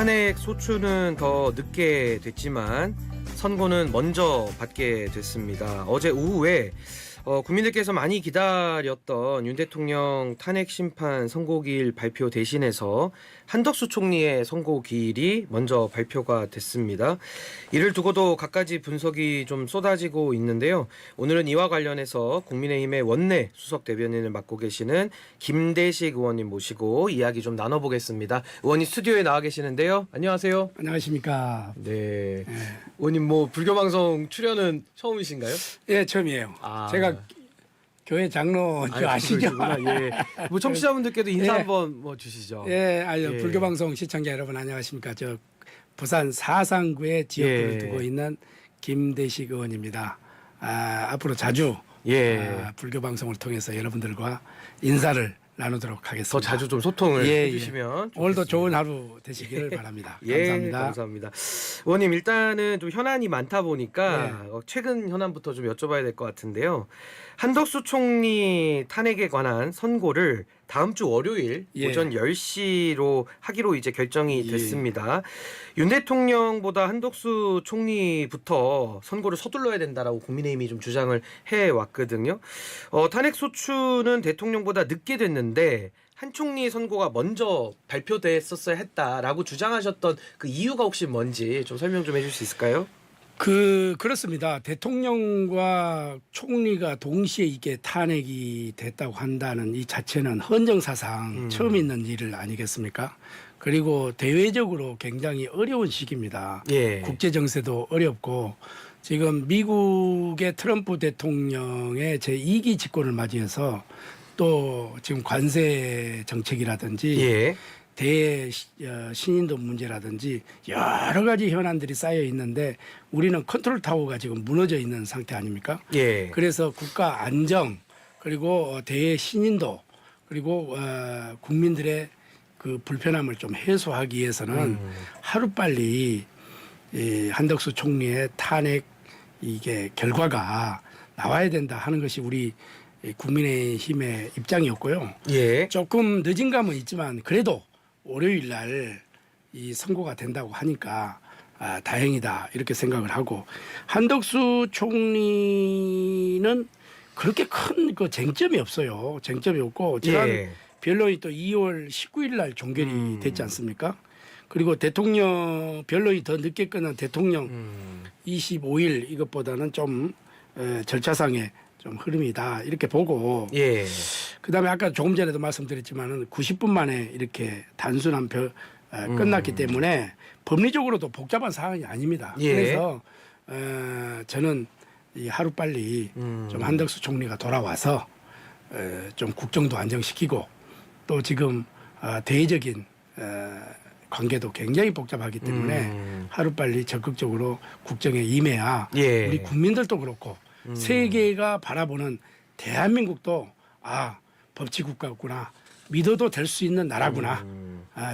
탄핵 소추는 더 늦게 됐지만 선고는 먼저 받게 됐습니다. 어제 오후에 국민들께서 많이 기다렸던 윤 대통령 탄핵 심판 선고기일 발표 대신해서 한덕수 총리의 선고기일이 먼저 발표가 됐습니다. 이를 두고도 갖가지 분석이 좀 쏟아지고 있는데요. 오늘은 이와 관련해서 국민의힘의 원내 수석 대변인을 맡고 계시는 김대식 의원님 모시고 이야기 좀 나눠보겠습니다. 의원님 스튜디오에 나와 계시는데요. 안녕하세요. 안녕하십니까. 네. 의원님 뭐 불교방송 출연은 처음이신가요? 예, 처음이에요. 제가 교회 장로 아시죠? 예. 뭐 청취자분들께도 인사 예. 한번 뭐 주시죠. 예, 예. 불교방송 시청자 여러분 안녕하십니까. 저 부산 사상구에 지역구를 예. 두고 있는 김대식 의원입니다. 앞으로 자주 불교방송을 통해서 여러분들과 인사를 나누도록 하겠습니다. 더 자주 좀 소통을 해주시면 오늘도 좋은 하루 되시기를 바랍니다. 예, 감사합니다. 감사합니다. 의원님 일단은 좀 현안이 많다 보니까 최근 현안부터 좀 여쭤봐야 될 것 같은데요. 한덕수 총리 탄핵에 관한 선고를 다음 주 월요일 오전 10시로 하기로 이제 결정이 됐습니다. 윤 대통령보다 한덕수 총리부터 선고를 서둘러야 된다라고 국민의힘이 좀 주장을 해왔거든요. 탄핵 소추는 대통령보다 늦게 됐는데 한 총리 선고가 먼저 발표됐었어야 했다라고 주장하셨던 그 이유가 혹시 뭔지 좀 설명 좀 해줄 수 있을까요? 그렇습니다. 대통령과 총리가 동시에 이게 탄핵이 됐다고 한다는 이 자체는 헌정사상 처음 있는 일 아니겠습니까? 그리고 대외적으로 굉장히 어려운 시기입니다. 국제 정세도 어렵고 지금 미국의 트럼프 대통령의 제2기 집권을 맞이해서 또 지금 관세 정책이라든지 대신인도 문제라든지 여러 가지 현안들이 쌓여 있는데 우리는 컨트롤 타워가 지금 무너져 있는 상태 아닙니까? 그래서 국가 안정 그리고 대신인도 그리고 국민들의 그 불편함을 좀 해소하기 위해서는 하루빨리 이 한덕수 총리의 탄핵 이게 결과가 나와야 된다 하는 것이 우리 국민의힘의 입장이었고요. 조금 늦은 감은 있지만 그래도 월요일 날 이 선고가 된다고 하니까 다행이다 이렇게 생각을 하고 한덕수 총리는 그렇게 큰 그 쟁점이 없어요. 쟁점이 없고 지난 변론이 또 2월 19일 날 종결이 됐지 않습니까? 그리고 대통령 변론이 더 늦게 끝난 대통령 25일 이것보다는 좀 절차상의 좀 흐름이다 이렇게 보고 그다음에 아까 조금 전에도 말씀드렸지만은 90분 만에 이렇게 단순한 끝났기 때문에 법리적으로도 복잡한 사항이 아닙니다. 그래서 저는 이 하루 빨리 좀 한덕수 총리가 돌아와서 좀 국정도 안정시키고 또 지금 대외적인 관계도 굉장히 복잡하기 때문에 하루 빨리 적극적으로 국정에 임해야 우리 국민들도 그렇고 세계가 바라보는 대한민국도 법치국가구나 믿어도 될 수 있는 나라구나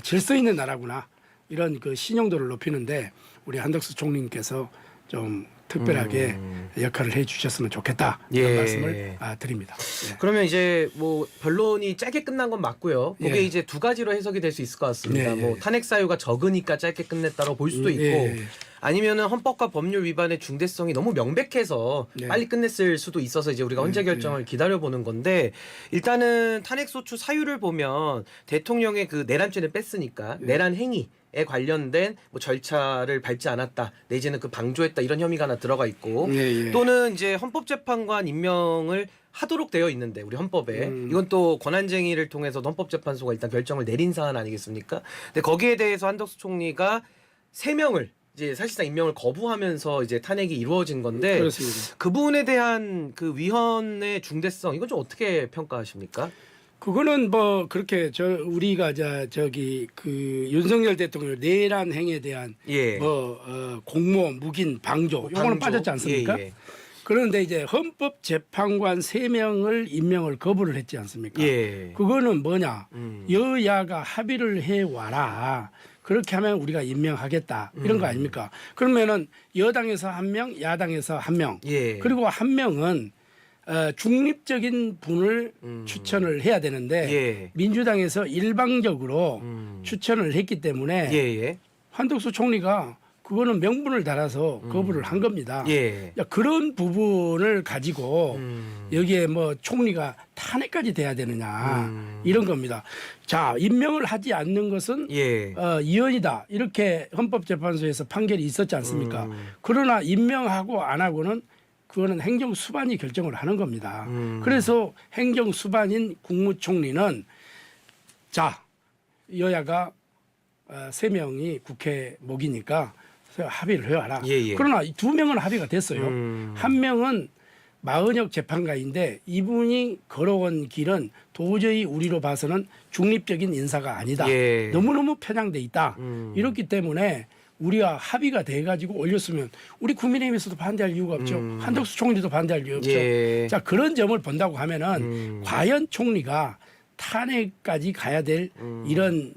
질서 있는 나라구나 이런 그 신용도를 높이는데 우리 한덕수 총리님께서 좀 특별하게 역할을 해주셨으면 좋겠다 이런 말씀을 드립니다. 그러면 이제 뭐 변론이 짧게 끝난 건 맞고요. 그게 이제 두 가지로 해석이 될 수 있을 것 같습니다. 뭐 탄핵 사유가 적으니까 짧게 끝냈다고 볼 수도 있고 아니면은 헌법과 법률 위반의 중대성이 너무 명백해서 빨리 끝냈을 수도 있어서 이제 우리가 헌재 결정을 기다려보는 건데 일단은 탄핵 소추 사유를 보면 대통령의 그 내란죄를 뺐으니까 내란 행위에 관련된 뭐 절차를 밟지 않았다 내지는 그 방조했다 이런 혐의가 하나 들어가 있고 또는 이제 헌법재판관 임명을 하도록 되어 있는데 우리 헌법에 이건 또 권한쟁의를 통해서 헌법재판소가 일단 결정을 내린 사안 아니겠습니까? 근데 거기에 대해서 한덕수 총리가 3명을 이제 사실상 임명을 거부하면서 이제 탄핵이 이루어진 건데 그렇습니다. 그 부분에 대한 그 위헌의 중대성 이건 좀 어떻게 평가하십니까? 그거는 뭐 그렇게 우리가 저기 그 윤석열 대통령 내란 행위에 대한 공모, 묵인, 방조 요거는 빠졌지 않습니까? 그런데 이제 헌법재판관 3명을 임명을 거부를 했지 않습니까? 그거는 뭐냐? 여야가 합의를 해와라. 그렇게 하면 우리가 임명하겠다. 이런 거 아닙니까? 그러면은 여당에서 1명, 야당에서 1명. 그리고 1명은 중립적인 분을 추천을 해야 되는데 민주당에서 일방적으로 추천을 했기 때문에 한덕수 총리가 그거는 명분을 달아서 거부를 한 겁니다. 예. 야, 그런 부분을 가지고 여기에 뭐 총리가 탄핵까지 돼야 되느냐 이런 겁니다. 자, 임명을 하지 않는 것은 예. 이연이다 이렇게 헌법재판소에서 판결이 있었지 않습니까? 그러나 임명하고 안 하고는 그거는 행정수반이 결정을 하는 겁니다. 그래서 행정수반인 국무총리는 자 여야가 3명이 국회 목이니까 합의를 해와라. 예. 그러나 2명은 합의가 됐어요. 한 명은 마은혁 재판관인데 이분이 걸어온 길은 도저히 우리로 봐서는 중립적인 인사가 아니다. 예. 너무너무 편향돼 있다. 이렇기 때문에 우리가 합의가 돼가지고 올렸으면 우리 국민의힘에서도 반대할 이유가 없죠. 한덕수 총리도 반대할 이유 없죠. 예. 자, 그런 점을 본다고 하면은 과연 총리가 탄핵까지 가야 될 이런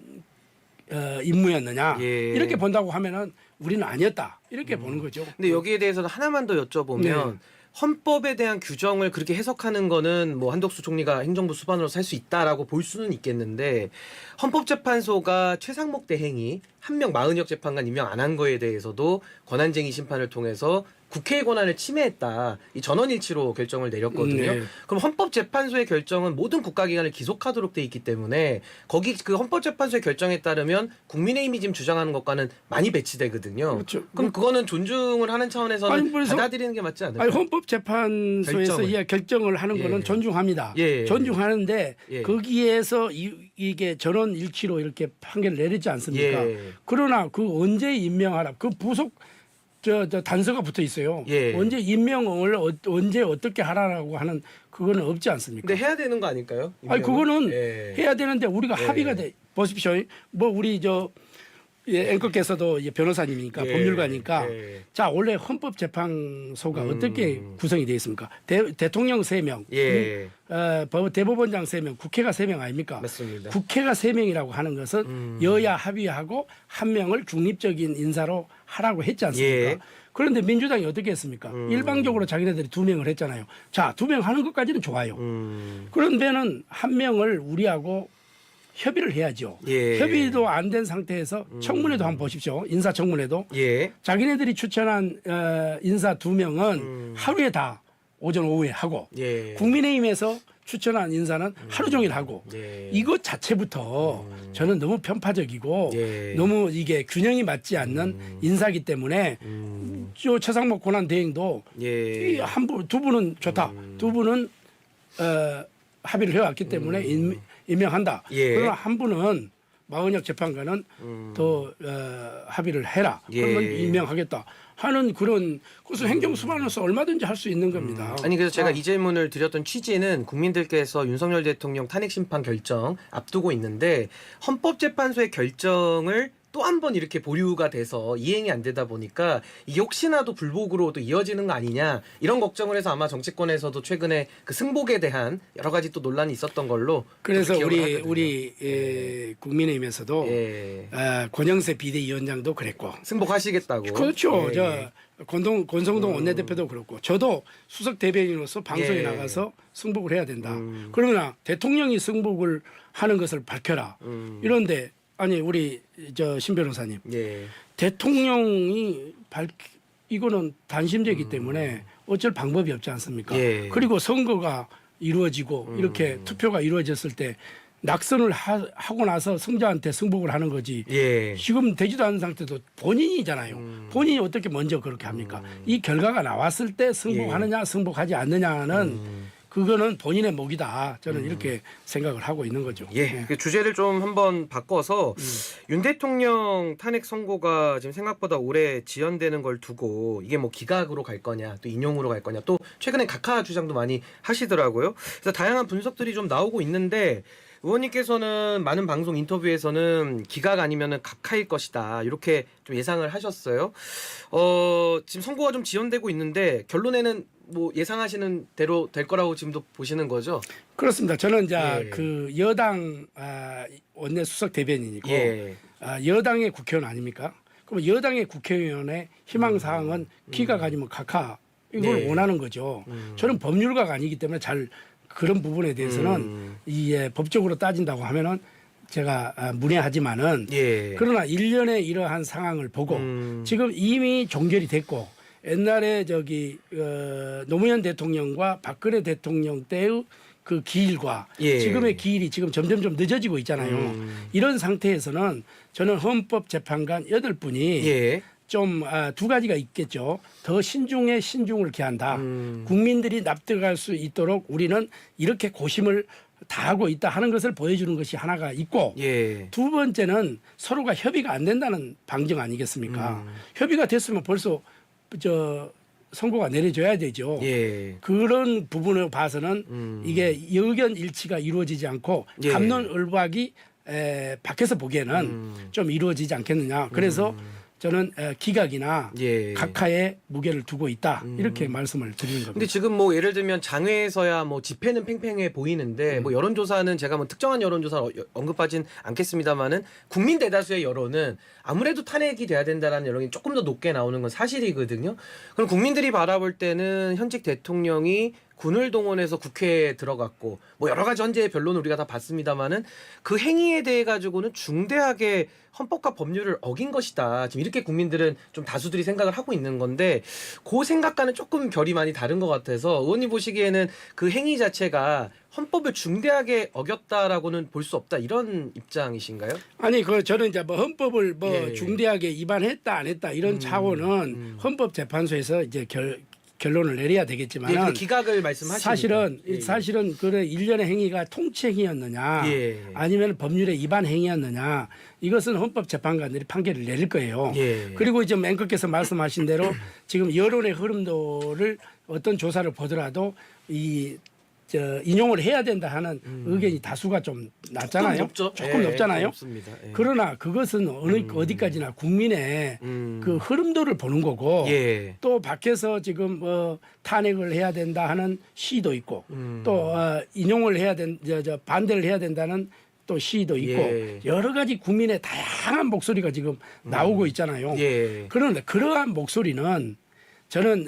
임무였느냐 예. 이렇게 본다고 하면은 우리는 아니었다 이렇게 보는 거죠. 근데 여기에 대해서는 하나만 더 여쭤보면 네. 헌법에 대한 규정을 그렇게 해석하는 거는 뭐 한덕수 총리가 행정부 수반으로서 할 수 있다라고 볼 수는 있겠는데 헌법재판소가 최상목 대행이 한 명 마은혁 재판관 임명 안 한 거에 대해서도 권한쟁의 심판을 통해서 국회의 권한을 침해했다. 이 전원일치로 결정을 내렸거든요. 네. 그럼 헌법재판소의 결정은 모든 국가기관을 기속하도록 돼 있기 때문에 거기 그 헌법재판소의 결정에 따르면 국민의힘이 지금 주장하는 것과는 많이 배치되거든요. 그렇죠. 그럼 그거는 존중을 하는 차원에서는 아니, 그래서- 받아들이는 게 맞지 않을까요? 아니, 헌법재판소에서 결정을 하는 예. 거는 존중합니다. 예. 존중하는데 예. 거기에서 이게 전원일치로 이렇게 판결을 내렸지 않습니까? 예. 그러나 그 언제 임명하라 그 부속 저 단서가 붙어 있어요. 예. 언제 임명을 언제 어떻게 하라라고 하는 그거는 없지 않습니까? 근데 해야 되는 거 아닐까요? 아니 그거는 예. 해야 되는데 우리가 예. 합의가 돼 보십시오. 뭐 우리 앵커께서도 변호사님이니까 예. 법률가니까 예. 자 원래 헌법재판소가 어떻게 구성이 되어 있습니까? 대통령 3명, 예. 대법원장 3명, 국회가 3명 아닙니까? 맞습니다. 국회가 3명이라고 하는 것은 여야 합의하고 한 명을 중립적인 인사로 하라고 했지 않습니까? 예. 그런데 민주당이 어떻게 했습니까? 일방적으로 자기네들이 2명을 했잖아요. 자, 2명 하는 것까지는 좋아요. 그런데는 한 명을 우리하고 협의를 해야죠. 예. 협의도 안 된 상태에서 청문회도 한번 보십시오. 인사청문회도. 예. 자기네들이 추천한 인사 2명은 하루에 다 오전 오후에 하고 예. 국민의힘에서 추천한 인사는 하루 종일 하고 예. 이것 자체부터 저는 너무 편파적이고 예. 너무 이게 균형이 맞지 않는 인사기 때문에 저 최상목 권한 대행도 예. 두 분은 좋다. 두 분은 합의를 해왔기 때문에 임명한다. 예. 그러나 한 분은 마은혁 재판관은 더 합의를 해라. 예. 그러면 임명하겠다 하는 그것은 행정수반으로서 얼마든지 할 수 있는 겁니다. 아니 그래서 제가 이 질문을 드렸던 취지는 국민들께서 윤석열 대통령 탄핵 심판 결정 앞두고 있는데 헌법재판소의 결정을 또 한 번 이렇게 보류가 돼서 이행이 안 되다 보니까 이게 혹시나도 불복으로 또 이어지는 거 아니냐 이런 걱정을 해서 아마 정치권에서도 최근에 그 승복에 대한 여러 가지 또 논란이 있었던 걸로 그래서 또 기억을 하거든요. 우리 국민의힘에서도 예. 권영세 비대위원장도 그랬고 승복하시겠다고. 그렇죠. 예. 저 권성동 원내대표도 그렇고 저도 수석 대변인으로서 방송에 예. 나가서 승복을 해야 된다. 그러나 대통령이 승복을 하는 것을 밝혀라. 이런데 아니 우리 신 변호사님 예. 대통령이 이거는 단심제이기 때문에 어쩔 방법이 없지 않습니까? 예. 그리고 선거가 이루어지고 이렇게 투표가 이루어졌을 때 낙선을 하고 나서 승자한테 승복을 하는 거지. 예. 지금 되지도 않은 상태도 본인이잖아요. 본인이 어떻게 먼저 그렇게 합니까? 이 결과가 나왔을 때 승복하느냐 승복하지 않느냐는 그거는 본인의 몫이다. 저는 이렇게 생각을 하고 있는 거죠. 예, 그 주제를 좀 한번 바꿔서 윤 대통령 탄핵 선고가 지금 생각보다 오래 지연되는 걸 두고 이게 뭐 기각으로 갈 거냐, 또 인용으로 갈 거냐, 또 최근에 각하 주장도 많이 하시더라고요. 그래서 다양한 분석들이 좀 나오고 있는데 의원님께서는 많은 방송 인터뷰에서는 기각 아니면은 각하일 것이다 이렇게 좀 예상을 하셨어요. 지금 선고가 좀 지연되고 있는데 결론에는 뭐 예상하시는 대로 될 거라고 지금도 보시는 거죠? 그렇습니다. 저는 이제 예. 그 여당 원내 수석 대변인이고 예. 여당의 국회의원 아닙니까? 그럼 여당의 국회의원의 희망 사항은 기각 아니면 각하 이걸 네. 원하는 거죠. 저는 법률가가 아니기 때문에 잘 그런 부분에 대해서는 법적으로 따진다고 하면은 제가 문외하지만은 예. 그러나 일련의 이러한 상황을 보고 지금 이미 종결이 됐고 옛날에 노무현 대통령과 박근혜 대통령 때의 그 기일과 예. 지금의 기일이 지금 점점 좀 늦어지고 있잖아요. 이런 상태에서는 저는 헌법재판관 8분이 예. 좀 두 가지가 있겠죠. 더 신중에 신중을 기한다. 국민들이 납득할 수 있도록 우리는 이렇게 고심을 다하고 있다 하는 것을 보여주는 것이 하나가 있고 예. 두 번째는 서로가 협의가 안 된다는 방증 아니겠습니까? 협의가 됐으면 벌써 선고가 내려져야 되죠. 예. 그런 부분을 봐서는 이게 의견 일치가 이루어지지 않고 예. 갑론을박이 밖에서 보기에는 좀 이루어지지 않겠느냐. 그래서 저는 기각이나 예. 각하에 무게를 두고 있다 이렇게 말씀을 드리는 겁니다. 근데 지금 뭐 예를 들면 장외에서야 뭐 집회는 팽팽해 보이는데 뭐 여론조사는 제가 뭐 특정한 여론조사를 언급하진 않겠습니다만은 국민 대다수의 여론은 아무래도 탄핵이 돼야 된다라는 여론이 조금 더 높게 나오는 건 사실이거든요. 그럼 국민들이 바라볼 때는 현직 대통령이 군을 동원해서 국회에 들어갔고 뭐 여러 가지 현재의 변론을 우리가 다 봤습니다만은 그 행위에 대해 가지고는 중대하게 헌법과 법률을 어긴 것이다. 지금 이렇게 국민들은 좀 다수들이 생각을 하고 있는 건데 그 생각과는 조금 결이 많이 다른 것 같아서 의원님 보시기에는 그 행위 자체가 헌법을 중대하게 어겼다라고는 볼 수 없다 이런 입장이신가요? 아니 저는 이제 뭐 헌법을 예. 중대하게 위반했다 안 했다 이런 차원은 헌법재판소에서 이제 결론을 내려야 되겠지만 예, 그 기각을 말씀하시니까. 사실은 그래 일련의 행위가 통치 행위였느냐 예. 아니면 법률의 위반 행위였느냐 이것은 헌법재판관들이 판결을 내릴 거예요. 예. 그리고 이제 맨 끝에서 말씀하신 대로 지금 여론의 흐름도를 어떤 조사를 보더라도 인용을 해야 된다 하는 의견이 다수가 좀 낮잖아요. 조금 높잖아요. 높습니다. 예. 그러나 그것은 어디까지나 국민의 그 흐름도를 보는 거고 예. 또 밖에서 지금 탄핵을 해야 된다 하는 시도 있고 또 인용을 해야 반대를 해야 된다는 또 시도 있고 예. 여러 가지 국민의 다양한 목소리가 지금 나오고 있잖아요. 예. 그런데 그러한 목소리는 저는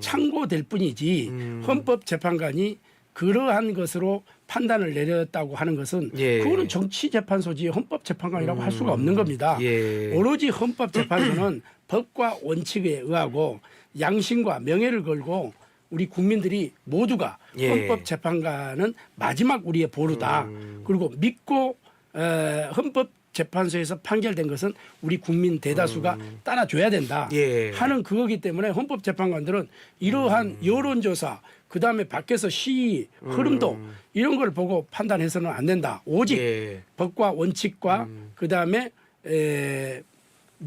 참고될 뿐이지 헌법재판관이 그러한 것으로 판단을 내렸다고 하는 것은 예. 그거는 정치재판소지 헌법재판관이라고 할 수가 없는 겁니다. 예. 오로지 헌법재판소는 법과 원칙에 의하고 양심과 명예를 걸고 우리 국민들이 모두가 예. 헌법재판관은 마지막 우리의 보루다. 그리고 믿고 헌법재판소에서 판결된 것은 우리 국민 대다수가 따라줘야 된다 예. 하는 그거기 때문에 헌법재판관들은 이러한 여론조사 그다음에 밖에서 시위 흐름도 이런 걸 보고 판단해서는 안 된다. 오직 예. 법과 원칙과 그다음에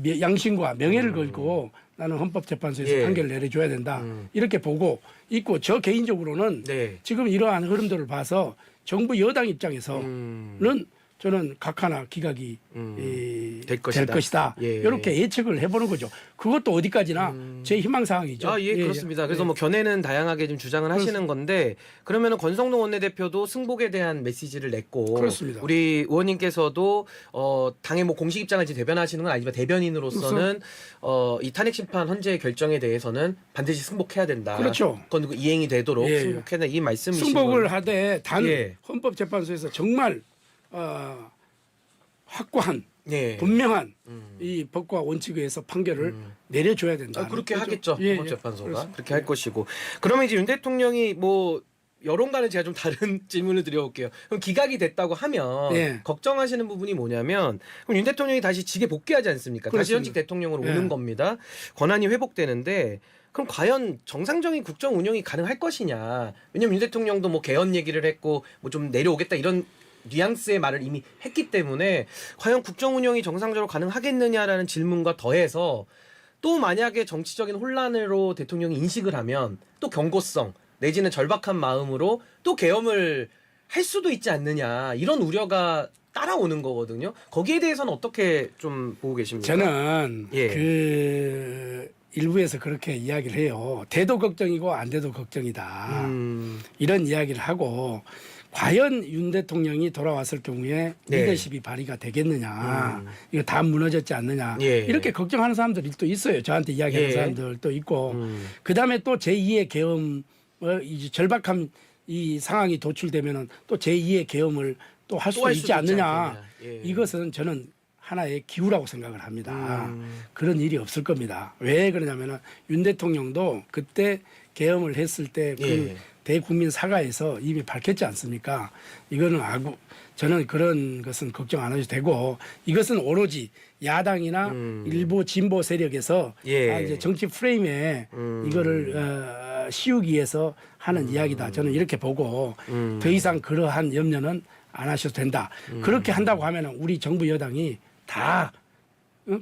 양심과 명예를 걸고 나는 헌법재판소에서 예. 판결을 내려줘야 된다. 이렇게 보고 있고 저 개인적으로는 네. 지금 이러한 흐름들을 봐서 정부 여당 입장에서는 저는 각하나 기각이 될 될 것이다. 것이다. 예. 이렇게 예측을 해보는 거죠. 그것도 어디까지나 제 희망사항이죠. 아, 예, 그렇습니다. 그래서 뭐 견해는 다양하게 좀 주장을 하시는 건데 그러면은 권성동 원내대표도 승복에 대한 메시지를 냈고 그렇습니다. 우리 의원님께서도 당의 뭐 공식 입장을 이제 대변하시는 건 아니지만 대변인으로서는 이 탄핵 심판 헌재 결정에 대해서는 반드시 승복해야 된다. 그렇죠. 그건 이행이 되도록 예. 승복해야 된다. 이 말씀이신 승복을 거예요. 하되 단 예. 헌법재판소에서 정말 확고한 예. 분명한 이 법과 원칙에 의해서 판결을 내려줘야 된다. 그렇게 하겠죠. 예, 헌법재판소가 그래서, 그렇게 할 것이고. 그러면 이제 윤 대통령이 뭐 여론과는 제가 좀 다른 질문을 드려볼게요. 그럼 기각이 됐다고 하면 예. 걱정하시는 부분이 뭐냐면 그럼 윤 대통령이 다시 직에 복귀하지 않습니까? 다시 그렇습니다. 현직 대통령으로 예. 오는 겁니다. 권한이 회복되는데 그럼 과연 정상적인 국정 운영이 가능할 것이냐? 왜냐면 윤 대통령도 뭐 개헌 얘기를 했고 뭐 좀 내려오겠다 이런 뉘앙스의 말을 이미 했기 때문에 과연 국정 운영이 정상적으로 가능하겠느냐라는 질문과 더해서 또 만약에 정치적인 혼란으로 대통령이 인식을 하면 또 경고성 내지는 절박한 마음으로 또 계엄을 할 수도 있지 않느냐 이런 우려가 따라오는 거거든요. 거기에 대해서는 어떻게 좀 보고 계십니까? 저는 예. 그 일부에서 그렇게 이야기를 해요. 돼도 걱정이고 안 돼도 걱정이다. 이런 이야기를 하고 과연 윤 대통령이 돌아왔을 경우에 네. 리더십이 발휘가 되겠느냐. 이거 다 무너졌지 않느냐. 예. 이렇게 걱정하는 사람들이 또 있어요. 저한테 이야기하는 예. 사람들도 있고. 그다음에 또 제2의 계엄 이제 절박한 이 상황이 도출되면은 또 제2의 계엄을 또 할 수 있지 않느냐. 예. 이것은 저는 하나의 기우라고 생각을 합니다. 그런 일이 없을 겁니다. 왜 그러냐면은 윤 대통령도 그때 계엄을 했을 때 그 예. 대국민 사과에서 이미 밝혔지 않습니까? 이거는 저는 그런 것은 걱정 안 해도 되고 이것은 오로지 야당이나 일부 진보 세력에서 예. 이제 정치 프레임에 이거를 씌우기 위해서 하는 이야기다. 저는 이렇게 보고 더 이상 그러한 염려는 안 하셔도 된다. 그렇게 한다고 하면 우리 정부 여당이 다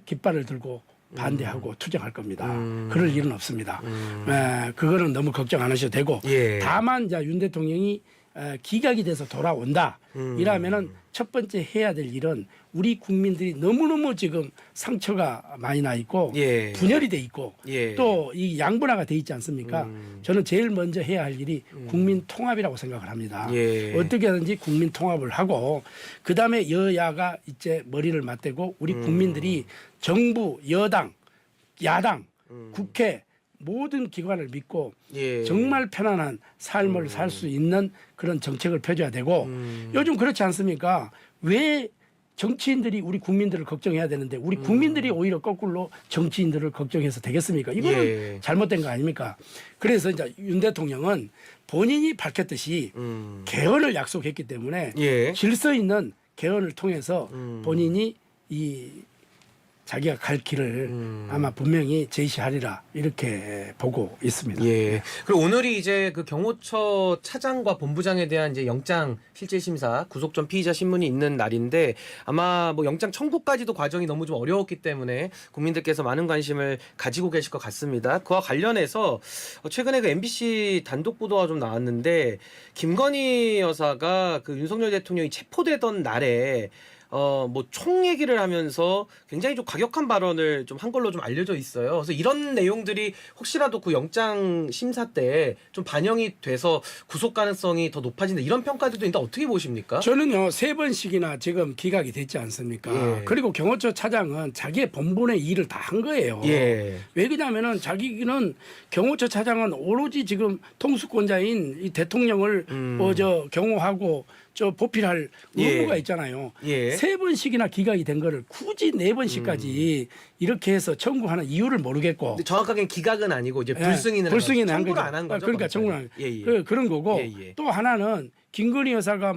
깃발을 들고 반대하고 투쟁할 겁니다. 그럴 일은 없습니다. 그거는 너무 걱정 안 하셔도 되고 예. 다만 윤 대통령이 기각이 돼서 돌아온다. 이라면은 첫 번째 해야 될 일은 우리 국민들이 너무너무 지금 상처가 많이 나 있고 예. 분열이 돼 있고 예. 또 이 양분화가 돼 있지 않습니까? 저는 제일 먼저 해야 할 일이 국민 통합이라고 생각을 합니다. 예. 어떻게 하든지 국민 통합을 하고 그다음에 여야가 이제 머리를 맞대고 우리 국민들이 정부, 여당, 야당, 국회 모든 기관을 믿고 예. 정말 편안한 삶을 살 수 있는 그런 정책을 펴줘야 되고 요즘 그렇지 않습니까? 왜 정치인들이 우리 국민들을 걱정해야 되는데 우리 국민들이 오히려 거꾸로 정치인들을 걱정해서 되겠습니까? 이거는 예. 잘못된 거 아닙니까? 그래서 이제 윤 대통령은 본인이 밝혔듯이 개헌을 약속했기 때문에 예. 질서 있는 개헌을 통해서 본인이 이 자기가 갈 길을 아마 분명히 제시하리라 이렇게 보고 있습니다. 예. 그리고 오늘이 이제 그 경호처 차장과 본부장에 대한 이제 영장 실질 심사 구속 전 피의자 신문이 있는 날인데 아마 뭐 영장 청구까지도 과정이 너무 좀 어려웠기 때문에 국민들께서 많은 관심을 가지고 계실 것 같습니다. 그와 관련해서 최근에 그 MBC 단독 보도가 좀 나왔는데 김건희 여사가 그 윤석열 대통령이 체포되던 날에 뭐 총 얘기를 하면서 굉장히 좀 과격한 발언을 좀 한 걸로 좀 알려져 있어요. 그래서 이런 내용들이 혹시라도 그 영장 심사 때 좀 반영이 돼서 구속 가능성이 더 높아진다 이런 평가들도 있는데 어떻게 보십니까? 저는요 3번씩이나 지금 기각이 됐지 않습니까? 예. 그리고 경호처 차장은 자기의 본분의 일을 다 한 거예요. 예. 왜 그러냐면은 자기는 경호처 차장은 오로지 지금 통수권자인 이 대통령을 경호하고 보필할 의무가 예. 있잖아요. 예. 3번씩이나 기각이 된 거를 굳이 4번씩까지 이렇게 해서 청구하는 이유를 모르겠고. 근데 정확하게는 기각은 아니고 이제 예, 불승인을 불승인을 한 청구를 거죠. 안 한 거죠. 그러니까 검찰이. 청구를 안. 예, 예. 그런 거고 예, 예. 또 하나는 김건희 여사가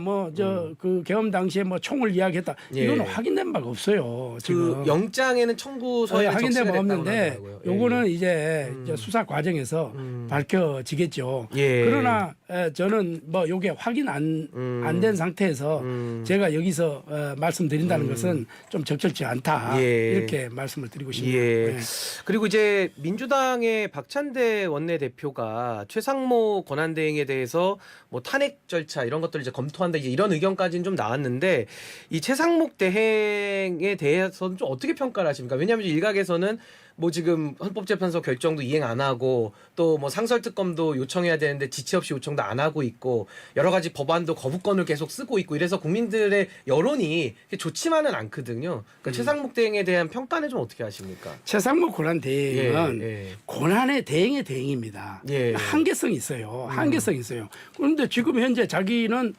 그 계엄 당시에 총을 이야기했다. 예. 이거는 확인된 바가 없어요. 지금. 그 영장에는 청구서에 확인된 바 없는데 요거는 이제 음. 수사 과정에서 밝혀지겠죠. 예. 그러나 저는 요게 확인 안 된 상태에서 제가 여기서 말씀드린다는 것은 좀 적절치 않다. 예. 이렇게 말씀을 드리고 싶네요. 예. 네. 그리고 이제 민주당의 박찬대 원내대표가 최상모 권한대행에 대해서 뭐 탄핵 절차 이런 것들을 이제 검토한다 이제 이런 의견까지는 좀 나왔는데 이 최상목 대행에 대해서는 좀 어떻게 평가를 하십니까? 왜냐하면 일각에서는 뭐 지금 헌법재판소 결정도 이행 안 하고 또 뭐 상설특검도 요청해야 되는데 지체 없이 요청도 안 하고 있고 여러 가지 법안도 거부권을 계속 쓰고 있고 이래서 국민들의 여론이 좋지만은 않거든요. 그러니까 최상목 대행에 대한 평가는 좀 어떻게 하십니까? 최상목 권한 대행은 예. 권한의 대행의 대행입니다. 예. 한계성이 있어요. 한계성이 있어요. 그런데 지금 현재 자기는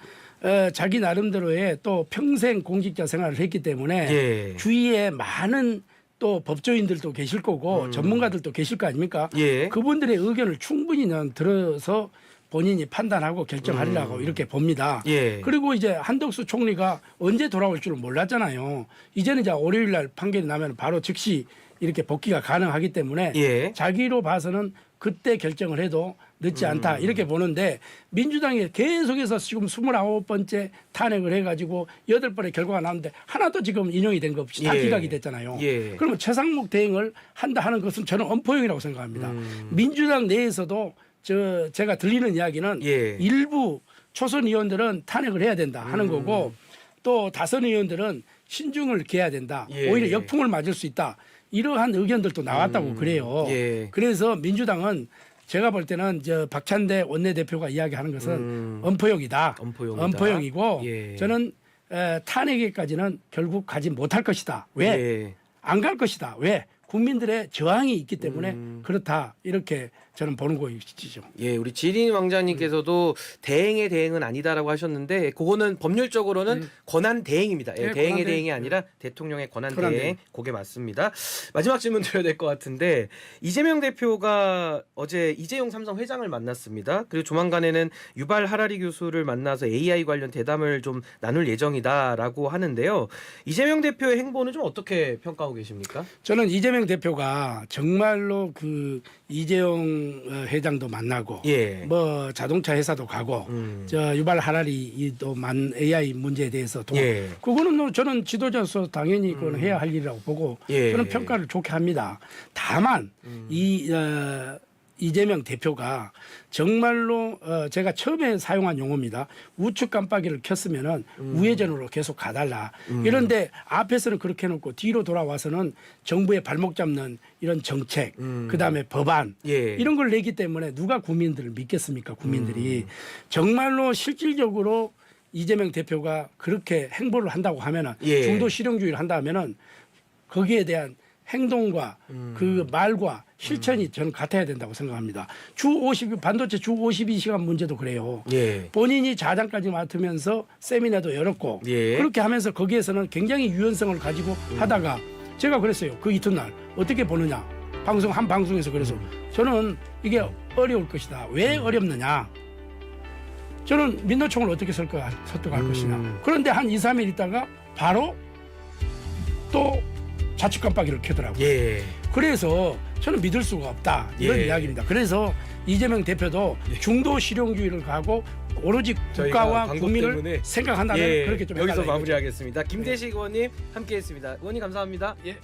자기 나름대로의 또 평생 공직자 생활을 했기 때문에 예. 주위에 많은 또 법조인들도 계실 거고 전문가들도 계실 거 아닙니까? 예. 그분들의 의견을 충분히 들어서 본인이 판단하고 결정하리라고 이렇게 봅니다. 예. 그리고 이제 한덕수 총리가 언제 돌아올 줄은 몰랐잖아요. 이제는 이제 월요일 날 판결이 나면 바로 즉시 이렇게 복귀가 가능하기 때문에 예. 자기로 봐서는 그때 결정을 해도 늦지 않다 이렇게 보는데 민주당이 계속해서 지금 29번째 탄핵을 해가지고 8번의 결과가 나오는데 하나도 지금 인용이 된 거 없이 다 예. 기각이 됐잖아요. 예. 그러면 최상목 대행을 한다 하는 것은 저는 엄포용이라고 생각합니다. 민주당 내에서도 제가 들리는 이야기는 예. 일부 초선 의원들은 탄핵을 해야 된다 하는 거고 또 다선 의원들은 신중을 기해야 된다. 예. 오히려 역풍을 맞을 수 있다. 이러한 의견들도 나왔다고 그래요. 예. 그래서 민주당은 제가 볼 때는 박찬대 원내대표가 이야기하는 것은 엄포용이다. 엄포용이고 예. 저는 탄핵에까지는 결국 가지 못할 것이다. 왜? 예. 안 갈 것이다. 왜? 국민들의 저항이 있기 때문에 그렇다. 이렇게 저는 보는 것이죠. 예, 우리 지린 왕자님께서도 대행의 대행은 아니다라고 하셨는데 그거는 법률적으로는 권한 대행입니다. 예, 예, 대행의 권한 대행이 대행. 아니라 대통령의 권한 권한 대행. 대행. 그게 맞습니다. 마지막 질문 드려야 될 것 같은데 이재명 대표가 어제 이재용 삼성 회장을 만났습니다. 그리고 조만간에는 유발 하라리 교수를 만나서 AI 관련 대담을 좀 나눌 예정이다라고 하는데요. 이재명 대표의 행보는 좀 어떻게 평가하고 계십니까? 저는 이재명 대표가 정말로 그 이재용 회장도 만나고 예. 뭐 자동차 회사도 가고 저 유발 하라리도 AI 문제에 대해서 예. 그거는 뭐 저는 지도자로서 당연히 그건 해야 할 일이라고 보고 예. 저는 평가를 좋게 합니다. 다만 이재명 대표가 정말로 제가 처음에 사용한 용어입니다. 우측 깜빡이를 켰으면은 우회전으로 계속 가달라. 이런데 앞에서는 그렇게 해놓고 뒤로 돌아와서는 정부의 발목 잡는 이런 정책, 그다음에 법안 예. 이런 걸 내기 때문에 누가 국민들을 믿겠습니까? 국민들이 정말로 실질적으로 이재명 대표가 그렇게 행보를 한다고 하면은 예. 중도 실용주의를 한다 하면은 거기에 대한 행동과 그 말과 실천이 저는 같아야 된다고 생각합니다. 반도체 주 52시간 문제도 그래요. 예. 본인이 자장까지 맡으면서 세미나도 열었고 예. 그렇게 하면서 거기에서는 굉장히 유연성을 가지고 하다가 제가 그랬어요. 그 이튿날 어떻게 보느냐. 한 방송에서 그래서 저는 이게 어려울 것이다. 왜 어렵느냐. 저는 민노총을 어떻게 설득할 것이냐. 그런데 한 2, 3일 있다가 바로 또 좌측 깜빡이를 켜더라고요. 예. 그래서 저는 믿을 수가 없다. 이런 예. 이야기입니다. 그래서 이재명 대표도 중도 실용주의를 가고 오로지 저희가 국가와 광고 국민을 때문에 생각한다면 예. 그렇게 좀 여기서 해달라 이거죠. 마무리하겠습니다. 김대식 의원님 함께했습니다. 의원님 감사합니다. 예.